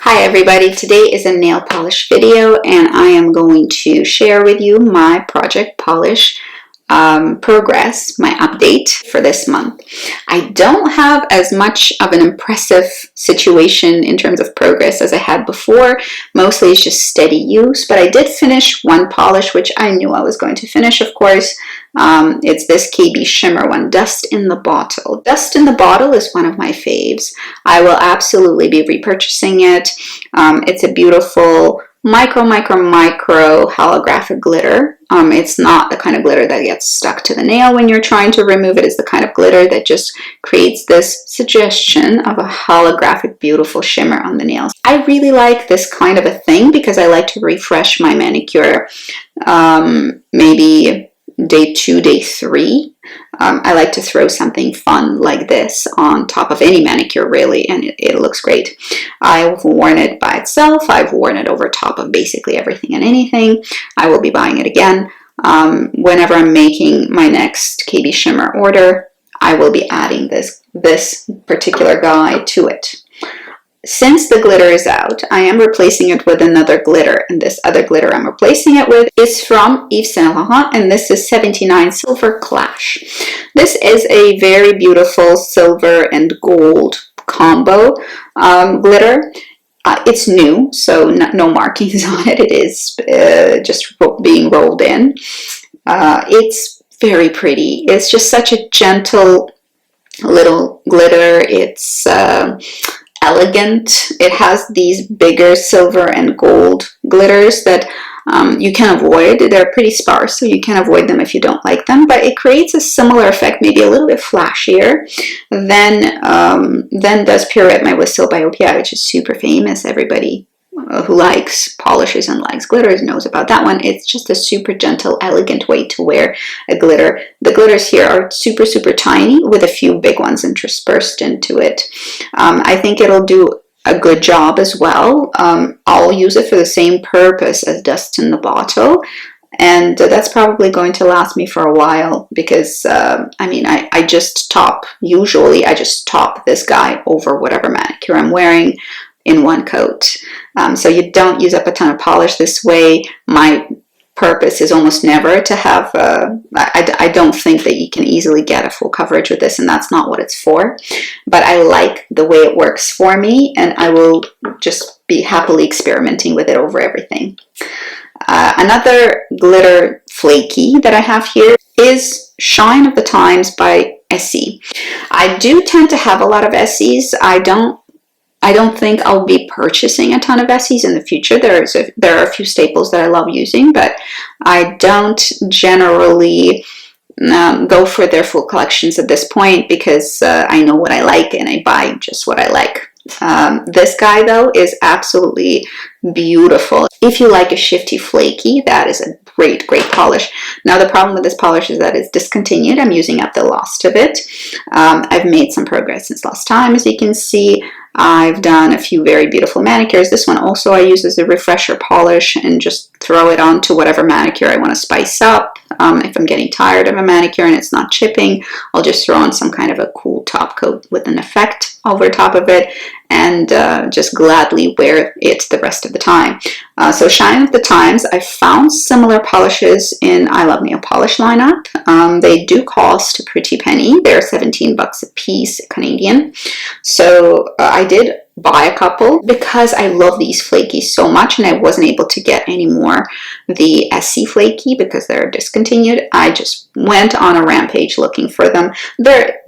Hi everybody, today is a nail polish video and I am going to share with you my project polish progress, my update for this month. I don't have as much of an impressive situation in terms of progress as I had before. Mostly it's just steady use, but I did finish one polish, which I knew I was going to finish, of course. It's this KB Shimmer one, Dust in the Bottle. Dust in the Bottle is one of my faves. I will absolutely be repurchasing it. It's a beautiful micro holographic glitter. It's not the kind of glitter that gets stuck to the nail when you're trying to remove it. It's the kind of glitter that just creates this suggestion of a holographic, beautiful shimmer on the nails. I really like this kind of a thing because I like to refresh my manicure maybe day 2, day 3. I like to throw something fun like this on top of any manicure, really, and it looks great. I've worn it by itself. I've worn it over top of basically everything and anything. I will be buying it again. Whenever I'm making my next KB Shimmer order, I will be adding this particular guy to it. Since the glitter is out, I am replacing it with another glitter, and this other glitter I'm replacing it with is from Yves Saint Laurent, and this is 79 Silver Clash. This is a very beautiful silver and gold combo glitter. It's new, so no markings on it. It is just being rolled in. It's very pretty. It's just such a gentle little glitter. It's elegant. It has these bigger silver and gold glitters that you can avoid. They're pretty sparse, so you can avoid them if you don't like them, but it creates a similar effect, maybe a little bit flashier than does Pirouette My Whistle by OPI, which is super famous. Everybody who likes polishes and likes glitters knows about that one. It's just a super gentle, elegant way to wear a glitter. The glitters here are super, super tiny with a few big ones interspersed into it. I think it'll do a good job as well. I'll use it for the same purpose as Dust in the Bottle. And that's probably going to last me for a while because, I mean, I just top this guy over whatever manicure I'm wearing in one coat. So you don't use up a ton of polish this way. My purpose is almost never to have, I don't think that you can easily get a full coverage with this, and that's not what it's for. But I like the way it works for me, and I will just be happily experimenting with it over everything. Another glitter flaky that I have here is Shine of the Times by Essie. I do tend to have a lot of Essies. I don't think I'll be purchasing a ton of Essies in the future. There are a few staples that I love using, but I don't generally go for their full collections at this point because I know what I like and I buy just what I like. This guy, though, is absolutely beautiful. If you like a shifty flaky, that is a great polish. Now, the problem with this polish is that it's discontinued. I'm using up the last of it. I've made some progress since last time, as you can see. I've done a few very beautiful manicures. This one also I use as a refresher polish and just throw it on to whatever manicure I want to spice up. If I'm getting tired of a manicure and it's not chipping, I'll just throw on some kind of a cool top coat with an effect over top of it and just gladly wear it the rest of the time. So Shine of the Times, I found similar polishes in I Love Nail Polish lineup. They do cost a pretty penny. They're 17 bucks a piece Canadian. So I did buy a couple because I love these flakies so much, and I wasn't able to get any more the Essie flaky because they're discontinued. I just went on a rampage looking for them. They're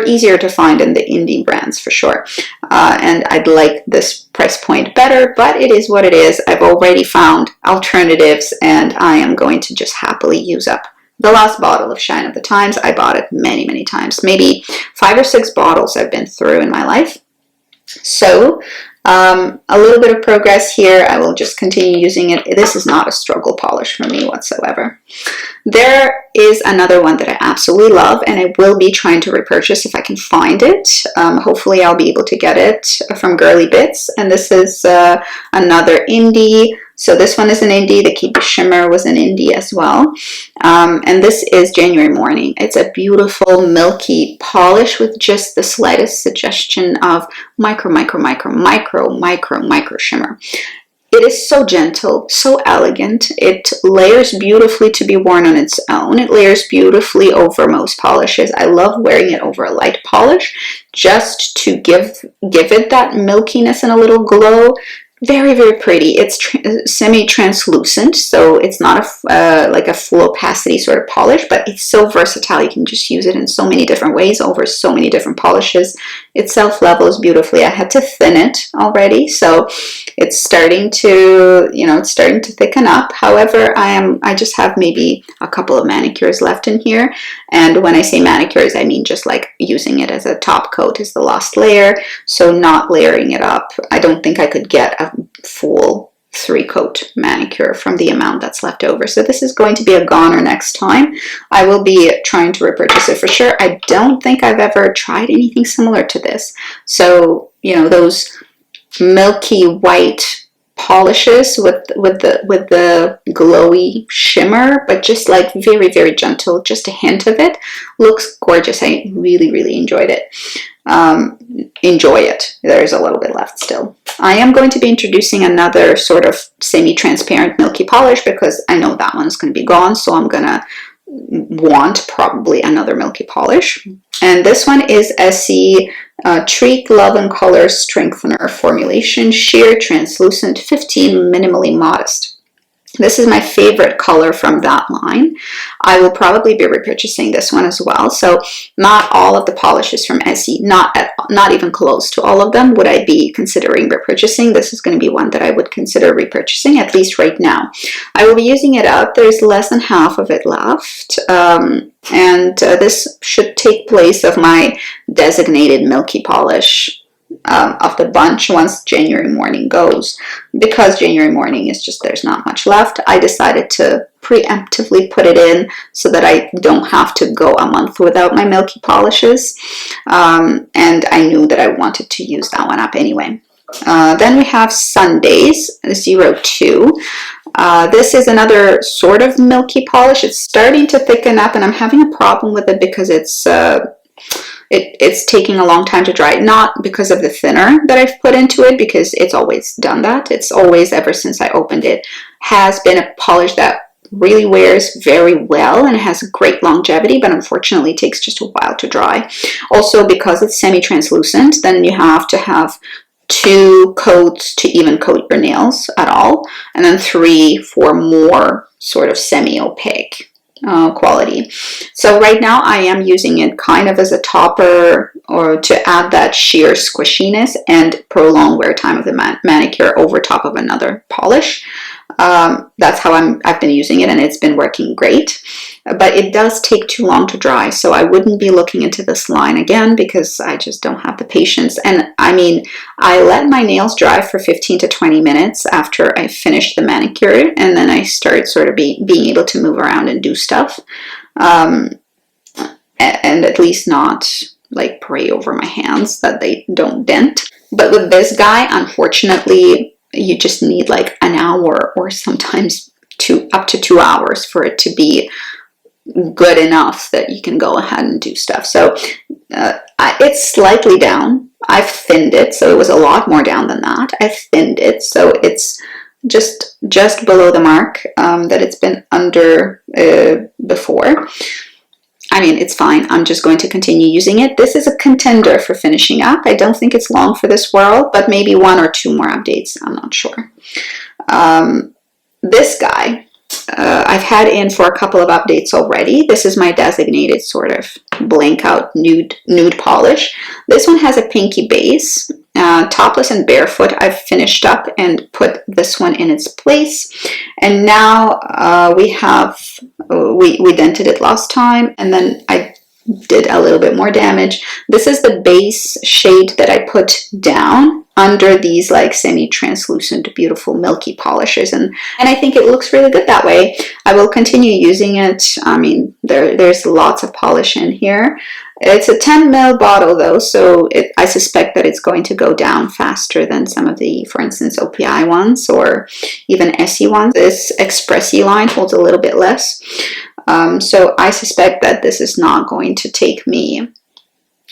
easier to find in the indie brands for sure, and I'd like this price point better, but it is what it is. I've already found alternatives, and I am going to just happily use up the last bottle of Shine of the Times. I bought it many times, maybe 5 or 6 bottles I've been through in my life. So a little bit of progress here. I will just continue using it. This is not a struggle polish for me whatsoever. There is another one that I absolutely love, and I will be trying to repurchase if I can find it. Hopefully I'll be able to get it from Girly Bits, and this is another indie So this one is an indie. The Keep It Shimmer was an indie as well. And this is January Morning. It's a beautiful milky polish with just the slightest suggestion of micro shimmer. It is so gentle, so elegant. It layers beautifully to be worn on its own. It layers beautifully over most polishes. I love wearing it over a light polish just to give it that milkiness and a little glow. Very, very pretty. It's semi-translucent, so it's not like a full opacity sort of polish, but it's so versatile. You can just use it in so many different ways over so many different polishes. It self-levels beautifully. I had to thin it already, so it's starting to, it's starting to thicken up. However, I just have maybe a couple of manicures left in here, and when I say manicures, I mean just like using it as a top coat as the last layer, so not layering it up. I don't think I could get a full 3-coat manicure from the amount that's left over. So this is going to be a goner next time. I will be trying to repurchase it for sure. I don't think I've ever tried anything similar to this. So, those milky white polishes with the glowy shimmer, but just like very, very gentle, just a hint of it. Looks gorgeous. I really, really enjoyed it. Enjoy it. There's a little bit left still. I am going to be introducing another sort of semi-transparent milky polish because I know that one is going to be gone, so I'm going to want probably another milky polish. And this one is Essie Treat Love and Color Strengthener Formulation, Sheer Translucent 15 Minimally Modest. This is my favorite color from that line. I will probably be repurchasing this one as well. So not all of the polishes from Essie, not even close to all of them would I be considering repurchasing. This is going to be one that I would consider repurchasing, at least right now. I will be using it up. There's less than half of it left. And this should take place of my designated milky polish of the bunch once January Morning goes. Because January Morning is just, there's not much left, I decided to preemptively put it in so that I don't have to go a month without my milky polishes. And I knew that I wanted to use that one up anyway. Then we have Sundays 02. This is another sort of milky polish. It's starting to thicken up and I'm having a problem with it because it's taking a long time to dry, not because of the thinner that I've put into it, because it's always done that. It's always, ever since I opened it, has been a polish that really wears very well and has great longevity, but unfortunately takes just a while to dry. Also, because it's semi-translucent, then you have to have 2 coats to even coat your nails at all, and then 3 for more sort of semi-opaque quality. So right now I am using it kind of as a topper or to add that sheer squishiness and prolong wear time of the manicure over top of another polish. That's how I've been using it, and it's been working great. But it does take too long to dry, so I wouldn't be looking into this line again because I just don't have the patience. And I mean, I let my nails dry for 15 to 20 minutes after I finished the manicure, and then I started sort of being able to move around and do stuff, and at least not like pray over my hands that they don't dent. But with this guy, unfortunately, you just need like an hour or sometimes up to 2 hours for it to be good enough that you can go ahead and do stuff. So it's slightly down. I've thinned it, so it was a lot more down than that. I've thinned it, so it's just below the mark that it's been under before. I mean, it's fine. I'm just going to continue using it. This is a contender for finishing up. I don't think it's long for this world, but maybe 1 or 2 more updates. I'm not sure. This guy, I've had in for a couple of updates already. This is my designated sort of blank out nude polish. This one has a pinky base. Topless and barefoot, I've finished up and put this one in its place. And now we dented it last time, and then I did a little bit more damage. This is the base shade that I put down under these like semi-translucent, beautiful milky polishes, and I think it looks really good that way. I will continue using it. I mean, there's lots of polish in here, It's a 10 ml bottle though, so I suspect that it's going to go down faster than some of the, for instance, OPI ones or even SE ones. This Expressi line holds a little bit less. So I suspect that this is not going to take me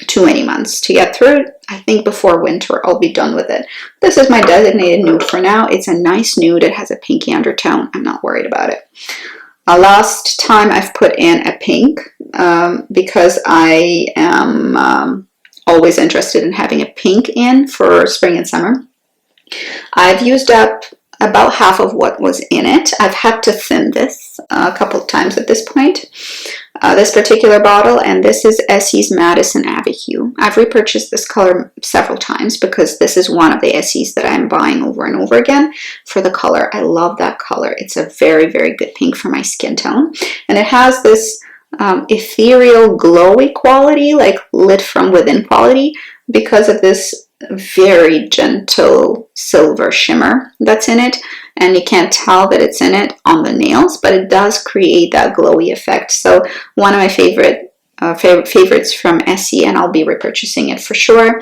too many months to get through. I think before winter I'll be done with it. This is my designated nude for now. It's a nice nude. It has a pinky undertone. I'm not worried about it. Last time I've put in a pink because I am always interested in having a pink in for spring and summer. I've used up about half of what was in it. I've had to thin this a couple of times at this point. This particular bottle, and this is Essie's Madison Abbey Hue. I've repurchased this color several times because this is one of the Essies that I'm buying over and over again for the color. I love that color. It's a very, very good pink for my skin tone. And it has this ethereal, glowy quality, like lit from within quality, because of this very gentle silver shimmer that's in it, and you can't tell that it's in it on the nails, but it does create that glowy effect. So one of my favorites from Essie, and I'll be repurchasing it for sure.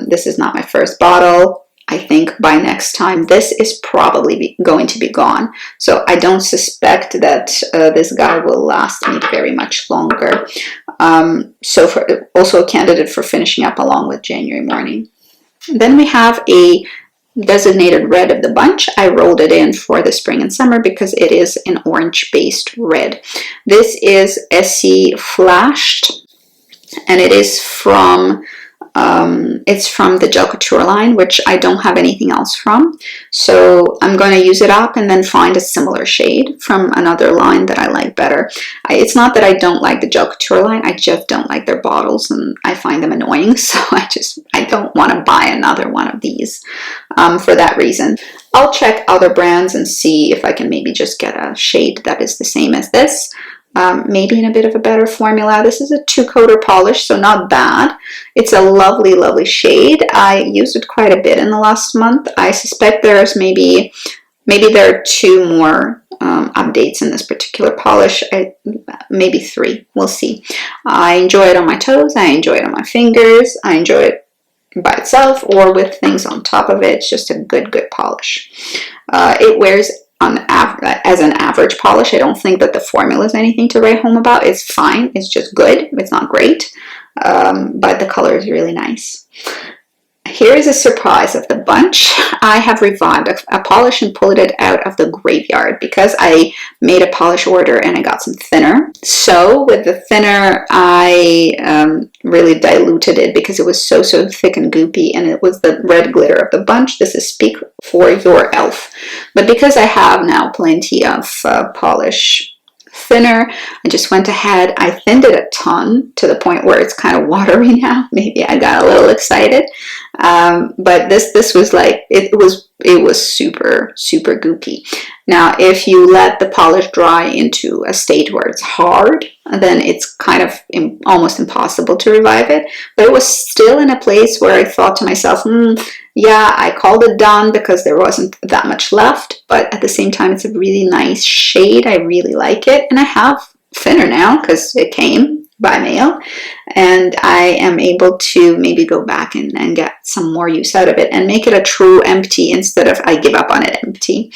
This is not my first bottle. I think by next time this is probably going to be gone, so I don't suspect that this guy will last me very much longer. So also a candidate for finishing up along with January Morning. Then we have a designated red of the bunch. I rolled it in for the spring and summer because it is an orange based red. This is Essie Flashed, and it is from it's from the Gel Couture line, which I don't have anything else from. So I'm going to use it up and then find a similar shade from another line that I like better. It's not that I don't like the Gel Couture line, I just don't like their bottles and I find them annoying. So I don't want to buy another one of these for that reason. I'll check other brands and see if I can maybe just get a shade that is the same as this. Maybe in a bit of a better formula. This is a 2-coater polish, so not bad. It's a lovely, lovely shade. I used it quite a bit in the last month. I suspect there's maybe there are 2 more updates in this particular polish. Maybe 3. We'll see. I enjoy it on my toes. I enjoy it on my fingers. I enjoy it by itself or with things on top of it. It's just a good polish. It wears as an average polish. I don't think that the formula is anything to write home about. It's fine. It's just good. It's not great. But the color is really nice. Here is a surprise of the bunch. I have revived a polish and pulled it out of the graveyard because I made a polish order and I got some thinner. So with the thinner, I really diluted it because it was so thick and goopy, and it was the red glitter of the bunch. This is Speak for Your Elf. But because I have now plenty of polish thinner, I just went ahead, I thinned it a ton to the point where it's kind of watery now. Maybe I got a little excited, but this was like it was super goopy. Now if you let the polish dry into a state where it's hard, then it's kind of almost impossible to revive it. But it was still in a place where I thought to myself, yeah, I called it done because there wasn't that much left, but at the same time, it's a really nice shade. I really like it, and I have thinner now because it came by mail, and I am able to maybe go back and get some more use out of it and make it a true empty instead of I give up on it empty.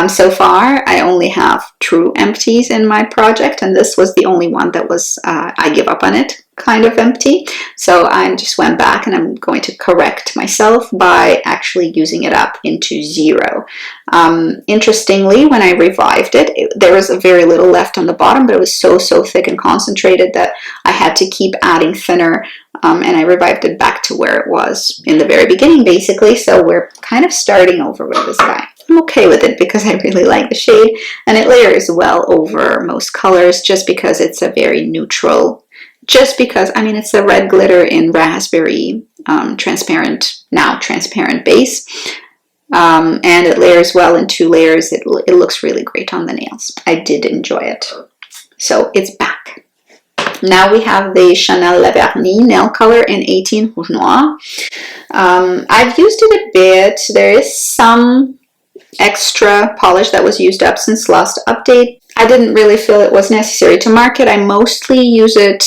So far, I only have true empties in my project, and this was the only one that was I give up on it kind of empty. So I just went back and I'm going to correct myself by actually using it up into 0. Interestingly, when I revived it, there was very little left on the bottom, but it was so thick and concentrated that I had to keep adding thinner, and I revived it back to where it was in the very beginning, basically. So we're kind of starting over with this guy. I'm okay with it because I really like the shade, and it layers well over most colors just because it's a very neutral, just because, I mean, it's a red glitter in raspberry transparent base. And it layers well in 2 layers. It looks really great on the nails. I did enjoy it. So it's back. Now we have the Chanel Le Vernis nail color in 18 Rouge Noir. I've used it a bit. There is some extra polish that was used up since last update. I didn't really feel it was necessary to mark it. I mostly use it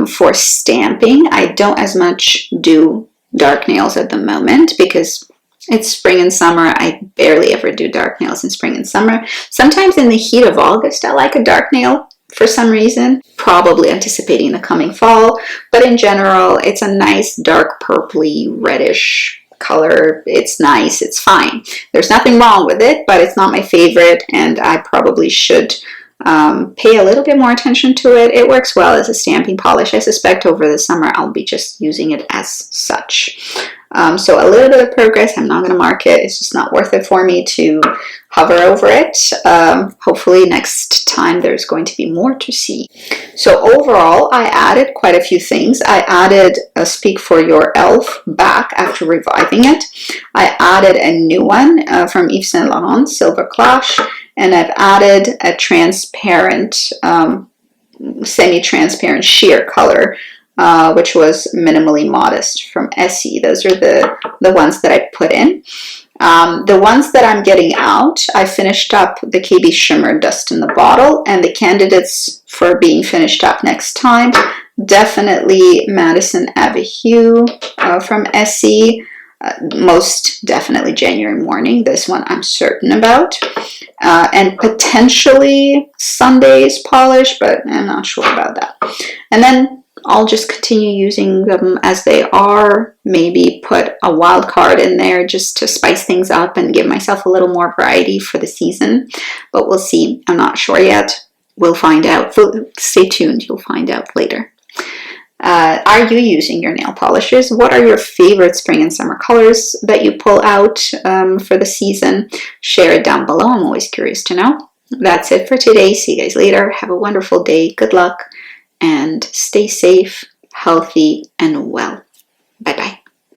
for stamping. I don't as much do dark nails at the moment because it's spring and summer. I barely ever do dark nails in spring and summer. Sometimes in the heat of August, I like a dark nail for some reason, probably anticipating the coming fall. But in general, it's a nice dark purpley reddish color. It's nice, it's fine. There's nothing wrong with it, but it's not my favorite, and I probably should pay a little bit more attention to it. It works well as a stamping polish. I suspect over the summer I'll be just using it as such. So a little bit of progress. I'm not going to mark it. It's just not worth it for me to hover over it. Hopefully next time there's going to be more to see. So overall, I added quite a few things. I added a Speak for Your Elf back after reviving it. I added a new one from Yves Saint Laurent, Silver Clash, and I've added a transparent, semi-transparent sheer color, which was Minimally Modest from Essie. Those are the ones that I put in. The ones that I'm getting out, I finished up the KB Shimmer Dust in the Bottle, and the candidates for being finished up next time, definitely Madison Abbey Hue from Essie, most definitely January Morning. This one I'm certain about. And potentially Sunday's polish, but I'm not sure about that. And then I'll just continue using them as they are, maybe put a wild card in there just to spice things up and give myself a little more variety for the season. But we'll see. I'm not sure yet. We'll find out. Stay tuned. You'll find out later. Are you using your nail polishes? What are your favorite spring and summer colors that you pull out for the season? Share it down below. I'm always curious to know. That's it for today. See you guys later. Have a wonderful day. Good luck. And stay safe, healthy, and well. Bye-bye.